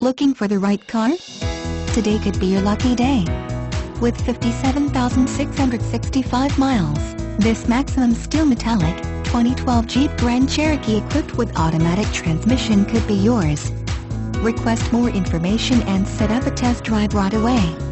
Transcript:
Looking for the right car? Today could be your lucky day. With 57,665 miles, this maximum steel metallic 2012 Jeep Grand Cherokee equipped with automatic transmission could be yours. Request more information and set up a test drive right away.